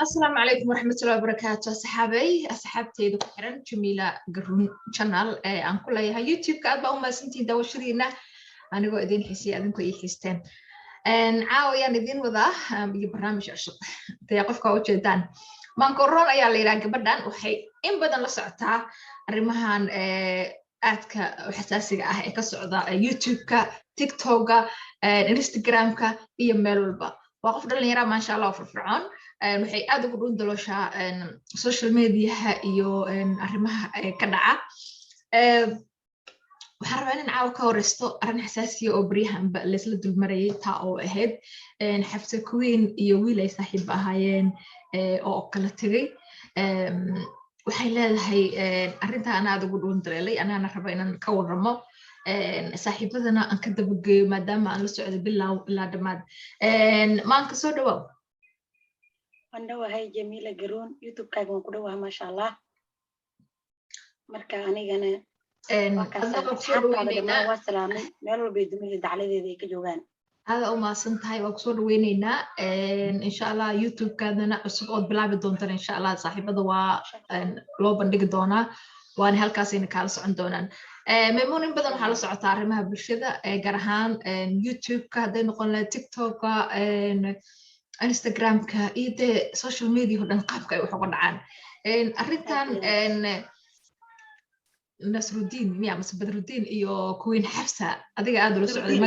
السلام عليكم ورحمة الله وبركاته أصحابتي دكتورة جميلة قرون channel aan ku leeyahay YouTube-ka aad baa u mahadsantihiin daawashadiina anigoo idin xiisiya adinku ii xiisteen caawayaan idin wadaa iyo barnaamij cusub dee qofka u jeedaan maankooroon ayaa la yidhaha gabadhan waxay in badan la socotaa arrimahan aadka xasaasiga ah ee ka socda YouTube-ka TikTok-ga Instagram-ka iyo meel walba waa qof dhalinyara maasha Allah firfircoon waxay aad ugu dhun dalooshaa social media iyo arrimaha ka dhaca waxaan rabaa inaan caawa ka horeysto arrin xasaasiya oo baryahanba laysla dulmarayay taa oo ahayd xabse queen iyo wiil ay saaxiib ahaayeen oo kala tegay waxay leedahay arrintaa ana aad ugu dhun daleelay anaana raba inaan ka warramo saaxiibadana aan ka dabageeyo maadaama aan la socdo bilow ilaa dhammaad maanka soo dhawaaw andhawahay Jamila Garoon YouTube-kaaga waan ku dhawahay maasha Allah marka anigana waa salaamay meel walba dunida dacaladeeda ay ka joogaan aad u maasan tahay waa kusoo dhaweynaynaa insha Allah YouTube-kaadana cusub ood bilaabi doontaan insha Allah saaxiibada waa loo bandhigi doonaa waana halkaasayna kaala socon doonaan maymuun in badan waxaa la socotaa arrimaha bulshada gaar ahaan YouTube-ka hadday noqon lahayd TikTok-ka Instagram-ka iyo dee social media oo dhan qaabka ay wax uga dhacaan arrintan Nasruddin miya mise Badruddin iyo Queen Xafsa adiga aad ula socday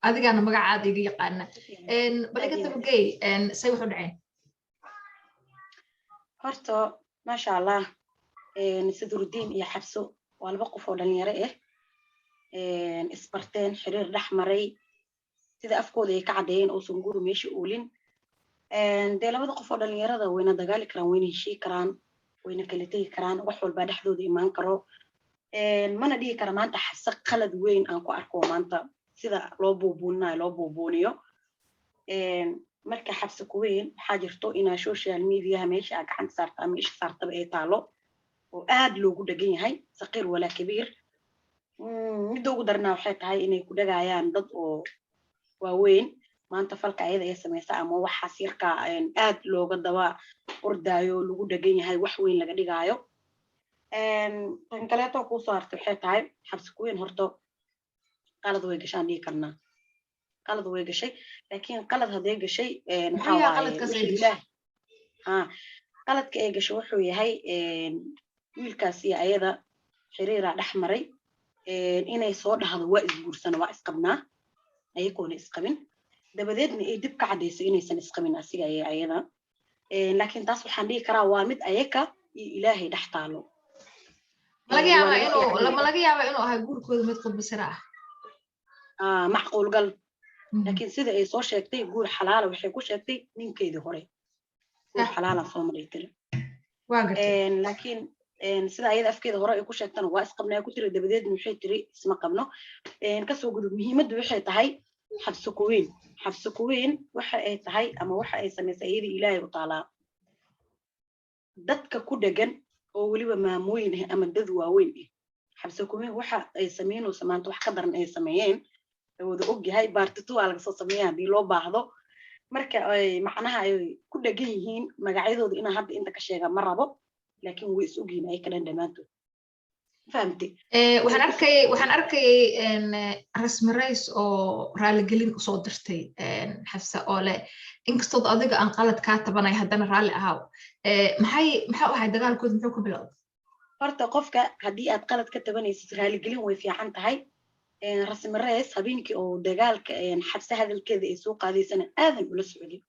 adigana magacaad iga yaqaana balaga tabagay say wax u dhaceen horta maasha Allah Nasruddin iyo Xafso waa laba qof oo dhalinyaro ah isbarteen xiriir dhex maray sida afkooda ay ka cadeeyeen oo sunguru meesha oolin dee labada qof oo dhalinyarada wayna dagaali karaan wayna heshii karaan wayna kala tegi karaan wax walba dhexdooda imaan karo mana dhihi kara maanta xabse qalad weyn aan ku arko maanta sida loo buubuuniyo marka xabse ku weyn waxaa jirto inaa social media meesha aad gacanta saarta ama isha saartaba ay taalo oo aad loogu dhagan yahay saqiir walaa kabiir midda ugu darnaa waxay tahay inay ku dhagayaan dad oo waaweyn maanta falka ayada ay samaysa ama waxaas yarka aad looga daba ordaayo lagu dhagan yahay wax weyn laga dhigaayo tan kaleeto ku soo hartay waxay tahay xabsi ku weyn horto qalad way gashaan dhigi karnaa qalad way gashay laakiin qalad haday gashay qaladka ay gashay wuxuu yahay wiilkaas iyo ayada xiriira dhex maray inay soo dhahdo waa isguursana waa isqabnaa ayagoona isqabin dabadeedna ay dib ka cadeysay inaysan isqabin asiga iyo ayada laakiin taas waxaan dhigi karaa waa mid ayaka iyo ilaahay dhex taalo laga yaabaa inuu ahay guurkooda mid qudbasira ah macquul gal laakiin sida ay soo sheegtay guur xalaala waxay ku sheegtay ninkeedii hore guur xalaala soo maray tiri laakiin sida ayada afkeeda hore ay ku sheegtana waa isqabnaa ku tiri dabadeedna waxay tiri isma qabno kasoo gudub muhiimaddu waxay tahay xabse kuweyn waxa ay tahay ama waxa ay samaysay iyada ilaahay u taalaa dadka ku dhagan oo weliba maamooyin ah ama dad waaweyn ah xabse kuweyn waxa ay sameynayso maanta wax ka daran ay sameeyeen wada ogyahay baartitu waa laga soo sameeyaa haddii loo baahdo marka ay macnaha ay ku dhagan yihiin magacyadooda inaan hadda inta ka sheega ma rabo laakiin way is ogyihiin ay kala dhamaantood فهمتي waxaan arkayay rasmi rays oo raaligelin usoo dirtay xafsa oo leh inkastood adiga aan qalad kaa tabanay haddana raalli ahaaw maxaa ahay dagaalkood muxuu ku bilowday horta qofka haddii aad qalad ka tabanaysid raaligelin way fiican tahay rasmi rays habeenkii oo dagaalka xabsa hadalkeeda ay soo qaadaysana aadan ula socday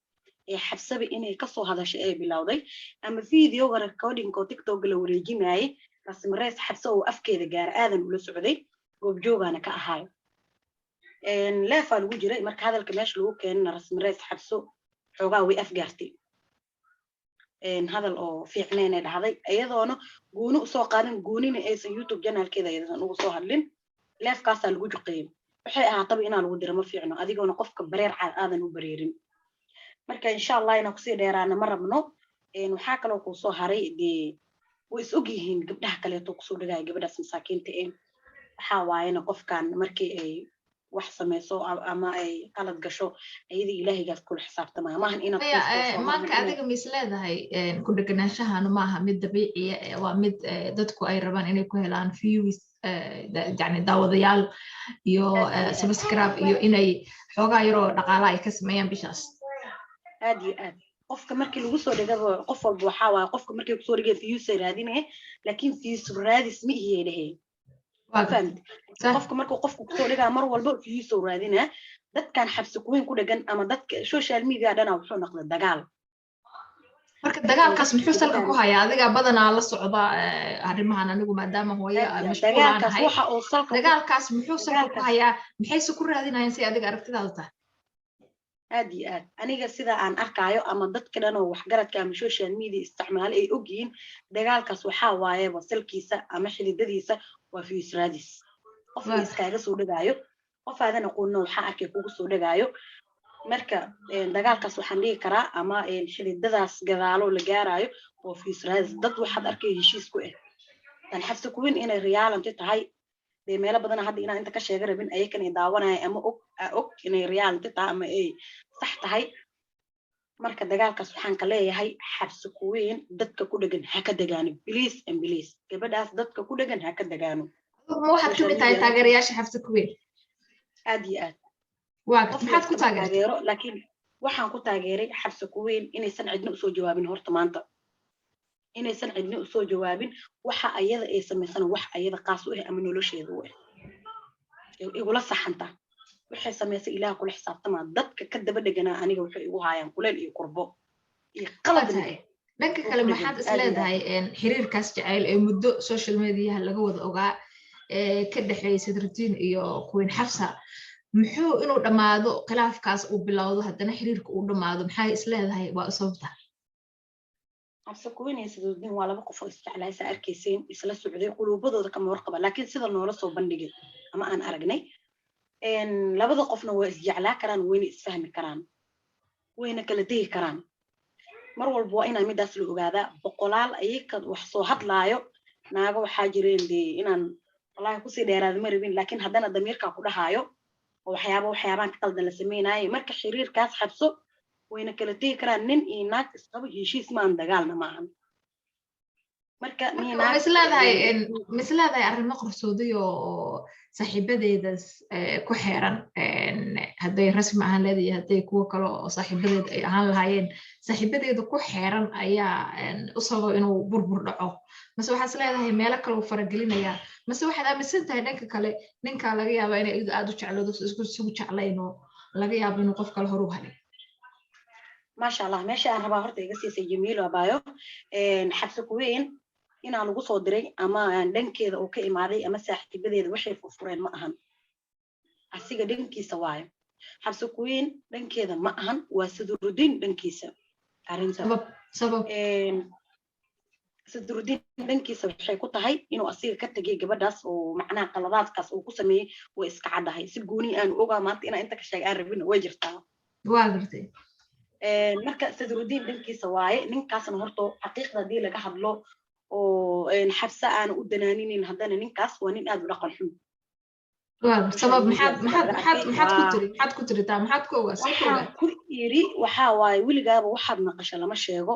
xabsaba inay kasoo hadashay ay bilowday ama videoga recording oo TikTok la wareejinayay rasmi rays xabse oo afkeeda gaar aadan ula socday goob joogana ka ahaayo leefa lagu jiray marka hadalka meesha lagu keenana rasmi rays xabso xoogaa way afgaartay hadal oo fiicneen ay dhahday iyadoona gooni u soo qaadan goonina aysan YouTube channelkeeda aysan ugu soo hadlin leefkaasaa lagu juqeeyay waxay ahaataba inaa lagu diro ma fiicno adigoona qofka bareer aadan u bareerin marka insha Allah inaan kusii dheeraana ma rabno waxaa kaloo ku soo haray dee way is ogyihiin gabdhaha kaleeto kusoo dhagaya gabadhaas masaakiinta waxaa waayana qofkan markii ay wax samayso ama ay qalad gasho ayada ilaahigaas kula xisaabtamaya maahan inaad marka adiga mis leedahay ku dheganaanshahana maaha mid dabiiciya waa mid dadku ay rabaan inay ku helaan views yani daawadayaal iyo subscribe iyo inay xoogaa yaroo dhaqaala ay ka sameeyaan bishaas aad iyo aad qofka markii lagu soo dhigaba qof walba waxaa waaye qofka markii kusoo dhigay views ay raadinaya laakiin views raadis ma ihiyay dhaheen qofka markuu qofku kusoo dhigaa mar walba views uu raadinaa dadkan xabsi kuweyn ku dhagan ama dadka social media dhana wuxuu noqday dagaal marka dagaalkaas muxuu salka ku hayaa adiga badanaa la socda arrimahan anigu maadaama hooyo mashquulaan ahay dagaalkaas muxuu salka ku hayaa maxayse ku raadinayaan si adiga aragtidaadu tahay aad iyo aad aniga sida aan arkaayo ama dadka dhan oo waxgaradka ama social media isticmaalo ay ogyihiin dagaalkaas waxaa waaye wasalkiisa ama xididadiisa waa views raadis qof iskaaga soo dhagaayo qof aadan aqoonno waxaa arkay kugu soo dhagaayo marka dagaalkaas waxaan dhihi karaa ama xididadaas gadaalo la gaarayo oo views raadis dad waxaad arkay heshiis ku ah tan xabsi kuweyn inay reality tahay dee meelo badan hadda inaan inta ka sheega rabin ayakan ay daawanaya ama og inay reality tahay ama ay sax tahay marka dagaalkaas waxaan ka leeyahay xabsi kuweyn dadka ku dhagan ha ka dagaano please and please gabadhaas dadka ku dhagan ha ka dagaano ma waxaad ka mid tahay taageerayaasha xabsi kuweyn aad iyo aad maxaad ku taageero laakiin waxaan ku taageeray xabsi kuweyn inaysan cidna usoo jawaabin horta maanta inaysan cidna usoo jawaabin waxa ayada ay samaysan wax ayada qaas u ah ama nolosheeda u ah igula saxanta waxay samaysay ilaah kula xisaabtama dadka ka daba dheganaa aniga waxay igu haayaan kuleel iyo qurbo iyo qalad dhanka kale maxaad is leedahay xiriirkaas jacayl ee muddo social mediaha laga wada ogaa ka dhexeeyay Sadruddin iyo Queen Xafsa muxuu inuu dhamaado khilaafkaas uu bilowdo haddana xiriirka uu dhamaado maxay is leedahay waa sababta Xafsa Queen iyo Sadruddin waa laba qof oo isjeclaysa arkayseen isla socday qulubadooda kama warqaba laakiin sida noola soo bandhigay ama aan aragnay labada qofna waa isjeclaa karaan wayna isfahmi karaan wayna kala degi karaan mar walba waa inaan midaas la ogaadaa boqolaal ayaga wax soo hadlaayo naaga waxaa jireen dee inaan wallahi kusii dheeraada ma rabin laakiin haddana damiirkaa ku dhahaayo oo waxyaabaan ka qaldan la sameynaayo marka xiriirkaas xabso wayna kala tegi karaan nin iyo naag isqabo heshiis maan dagaalna maahan marka misleedahay arrimo qarsooday oo saaxiibadeedas ku xeeran hadday rasmi ahaan leedahay hadday kuwo kale oo saaxiibadeed ay ahaan lahaayeen saaxiibadeeda ku xeeran ayaa u sababa inuu burbur dhaco mase waxaad isleedahay meelo kale uu faragelinayaa mase waxaad aaminsan tahay dhanka kale ninkaa laga yaaba inay iyadu aad u jecloodo isugu jeclayn oo laga yaabo inuu qof kale hor u halay maasha allah meesha aan rabaa horta iga siisay jamiilo abaayo xabsi kuweyn inaan ugu soo diray ama dhankeeda uu ka imaaday ama saaxiibadeeda waxay furfureen ma ahan asiga dhankiisa waayo xabsi kuweyn dhankeeda ma ahan waa Sadruddin dhankiisa arrinta Sadruddin dhankiisa waxay ku tahay inuu asiga ka tagay gabadhaas oo macnaha qaladaadkaas uu ku sameeyay way iska caddahay si gooni aan ogaa maanta inaan inta ka sheegay aan rabin way jirtaa waa gartay marka Sadruddin dhankiisa waaye ninkaasna horta xaqiiqda hadii laga hadlo oo xabsa aan u danaaninin haddana ninkaas waa nin aad u dhaqan xun sabab maxaad ku tiritaa maxaad ku ogaa ku iri waxaa waaye weligaaba waxaad maqasho lama sheego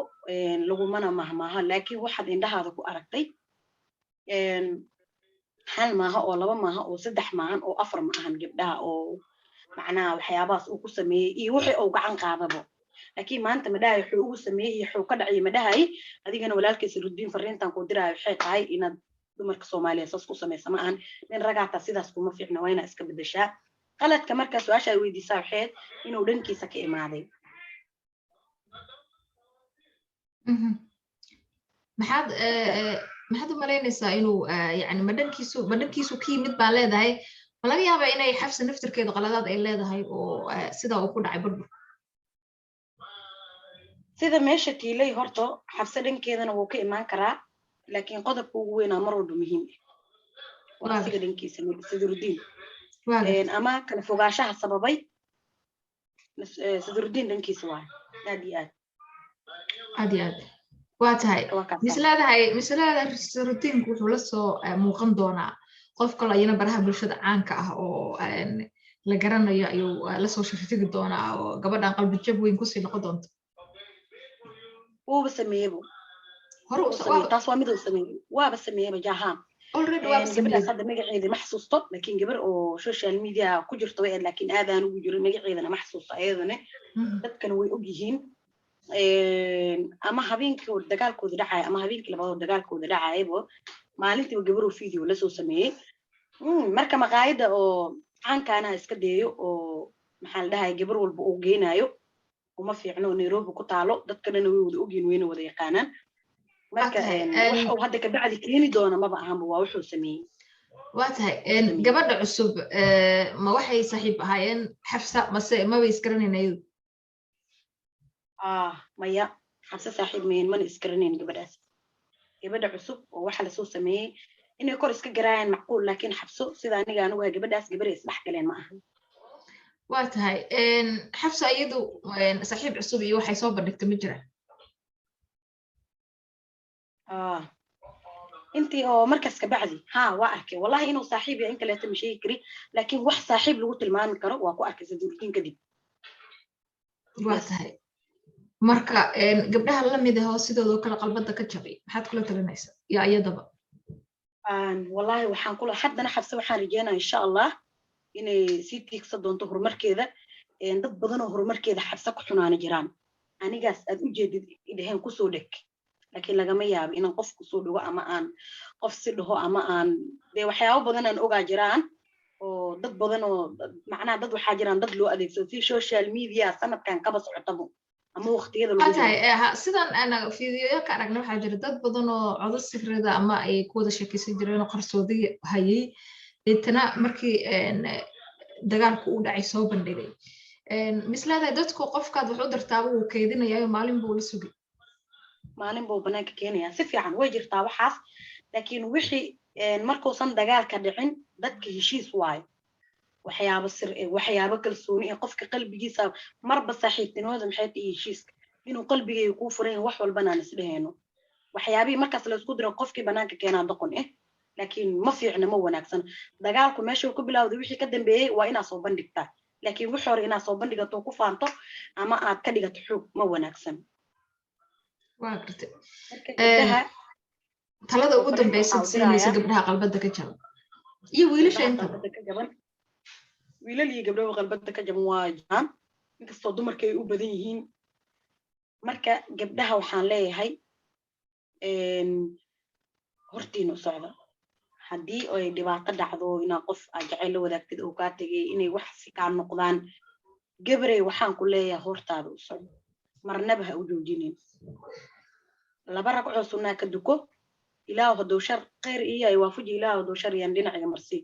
lagumana mahmaaha laakiin waxaad indhahaada ku aragtay hal maaha oo laba maaha oo saddex maahan oo afar ma ahan gabdhaha oo macnaha waxyaabahaas uu ku sameeyey iyo wixii uu gacan qaadabo laakiin maanta madhahay wuxuu ugu sameeyey iyo wuxuu ka dhacay madhahay adigana walaalkiisa Sadruddin fariintan ku diraayo waxay tahay inaad dumarka Soomaaliyeed saas ku sameeysa ma ahan nin ragaata sidaas kuma fiicna waa inaad iska bedeshaa qaladka marka su'aasha ay weydiisaa waxay inuu dhankiisa ka imaaday maxaad u malaynaysaa inuu yani ma dhankiisu ka yimid baa leedahay ma laga yaabaa inay xabsa naftirkeeda qaladaad ay leedahay oo sidaa uu ku dhacay burbur sida meesha tiilay horto xabsa dhankeedana wuu ka imaan karaa laakiin qodobka ugu weynaa mar walba muhiim waa asiga dhankiisa Sadruddin ama kala fogaanshaha sababay Sadruddin dhankiisa waa aad iyo aad waa tahay misleedahay Sadruddinku wuxuu la soo muuqan doonaa qof kale ayana baraha bulshada caanka ah oo la garanayo ayuu la soo shirtigi doonaa oo gabadhan qalbi jab weyn ku sii noqon doonto wuu sameeyay hore u sameeyay taas waa mid uu sameeyay waaba sameeyay jahaan already waa gabadhaas hadda magaceeda ma xasuusto laakiin gabar oo social media ku jirto way laakiin aadaan ugu jiro magaceedana ma xasuusto ayadana dadkana way og yihiin ama habeenkii dagaalkooda dhacay ama habeenkii labaad dagaalkooda dhacaybo maalintii gabar oo video la soo sameeyay marka maqaayada oo caankaana iska deeyo oo maxaa la dhahay gabar walba uu geenayo uma fiicno Nairobi ku taalo dadkana way wada ogyiin wayna wada yaqaanaan marka wax uu hadda ka bacdi keeni doona maba ahanba waa wuxuu sameeyay waa tahay gabadha cusub ma waxay saaxiib ahaayeen Xafsa mase ma way isgaranaynayeen maya Xafsa saaxiib meen man isgaranayn gabadha cusub oo waxa la soo sameeyay inay kor iska garaayaan macquul laakiin Xafso sida aniga anigu gabadhaas gabar isdhax galeen ma ahan waa tahay Xafsa iyadu saaxiib cusub iyo waxay soo bandhigtay ma jiraan intii oo markaas ka bacdi waa arkay wallahi inuu saaxiib yahay in kale ta mishey kari laakiin wax saaxiib lagu tilmaami karo waa ku arkay sadurkiin kadib waa tahay marka gabdhaha la mid ah sidoo kale qalbada ka jabay maxaad kula talinaysaa yaa iyadaba wallahi waxaan kula haddana Xafsa waxaan rajeenaa insha Allah inay sii tiigsa doonto horumarkeeda dad badan oo horumarkeeda Xafsa ku xunaana jiraan anigaas aad u jeedid idaheen ku soo dhig laakiin lagama yaabo inaan qof ku soo dhigo ama aan qof si dhaho ama aan waxyaabo badan aan ogaa jiraan oo dad badan oo macnaha dad waxaa jiraan dad loo adeegsado si social media sanadkan kaba socotabo ama waqtiyada lagu tahay sidan ana fiidiyoyo ka aragna waxaa jira dad badan oo codad sirrida ama ay ku wada sheekaysan jireen oo qarsoodi hayay intana markii dagaalku u dhacay soo bandhigay mislaada dadku qofkaad wax u dartaaba uu keedinayo maalin buu la sugay maalin buu banaanka keenayaa si fiican way jirtaa waxaas laakiin wixii markuusan dagaalka dhicin dadka heshiis waayo waxyaabo sir waxyaabo kalsooni qofka qalbigiisa marba saaxiibtinimada maxay tahay heshiiska inuu qalbigeeyo ku furan wax walbana aan isdheeyno waxyaabii markaas la isku diro qofkii banaanka keenaa doqon laakiin ma fiicna ma wanaagsan dagaalku meesha uu ku bilowday wixii ka dambeeyay waa inaad soo bandhigtaa laakiin wixii hore inaad soo bandhigato ku faanto ama aad ka dhigato xoog ma wanaagsan waa gartay talada ugu dambaysa siinaysa gabdhaha qalbada ka jaban iyo wiilasha inta wiilal iyo gabdhaha qalbada ka jaban waa jiraan inkastoo dumarka ay u badan yihiin marka gabdhaha waxaan leeyahay hortiina u socda haddii ay dhibaato dhacdo inaa qof aad jacayl la wadaagtid oo kaa tegay inay wax si kaa noqdaan gabarey waxaan ku leeyahay hortaada u socdo marnaba ha u joojinin laba ragcoo sunnaa ka duko ilaahu hadduu shar khayr iyo ay waafaji ilaahu hadduu shar yaan dhinaciga marsi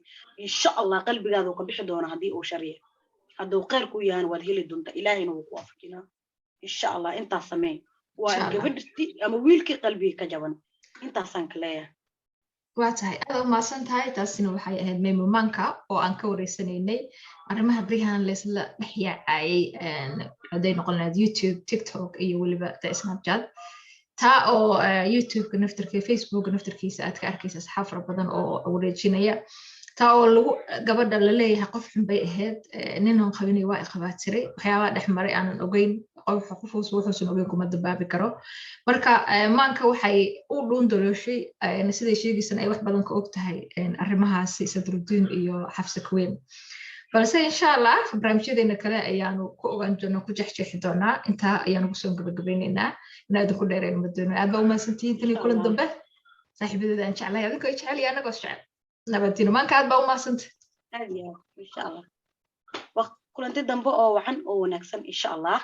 insha Allah qalbigaada uu ka bixi doono haddii uu shar yahay hadduu khayr ku yahan waad heli doontaa ilaahayna wuu ku waafajinaa insha Allah intaas samee waa gabadhii ama wiilkii qalbiga ka jaban intaasaan ka leeyahay waa tahay aad u maasan tahay taasina waxay ahayd meemumaanka oo aan ka wareysanaynay arrimaha brihan leesla dhexyaacayay haday noqon lahayd YouTube TikTok iyo waliba Snapchat taa oo YouTube-ka naftirkiisa Facebook naftirkiisa aad ka arkaysa asxaab fara badan oo wareejinaya taa oo lagu gabadha la leeyahay qof xun bay ahayd ninaan qabinay waa qabaatiray waxyaabaha dhex maray aanan ogeyn qofuus wuxuusan ogeyn kuma dabaabi karo marka maanka waxay u dhuun dolooshay siday sheegaysan ay wax badan ka og tahay arrimahaasi sadrudiin iyo Xafsa Kuweyn balse insha Allah barnaamijyadeena kale ayaanu ku ogaan doonaa ku jeexjeexi doonaa intaa ayaanu kusoo gabagabeynaynaa inaad ku dheereen madoono aad baa u mahadsantihiin tani kulan dambe saaxiibadeeda aan jeclahay adinkoo jecel iyo anagoo jecel nabadino maanka aad baa u mahadsantay insha Allah waqti kulanti dambe oo wacan oo wanaagsan insha Allah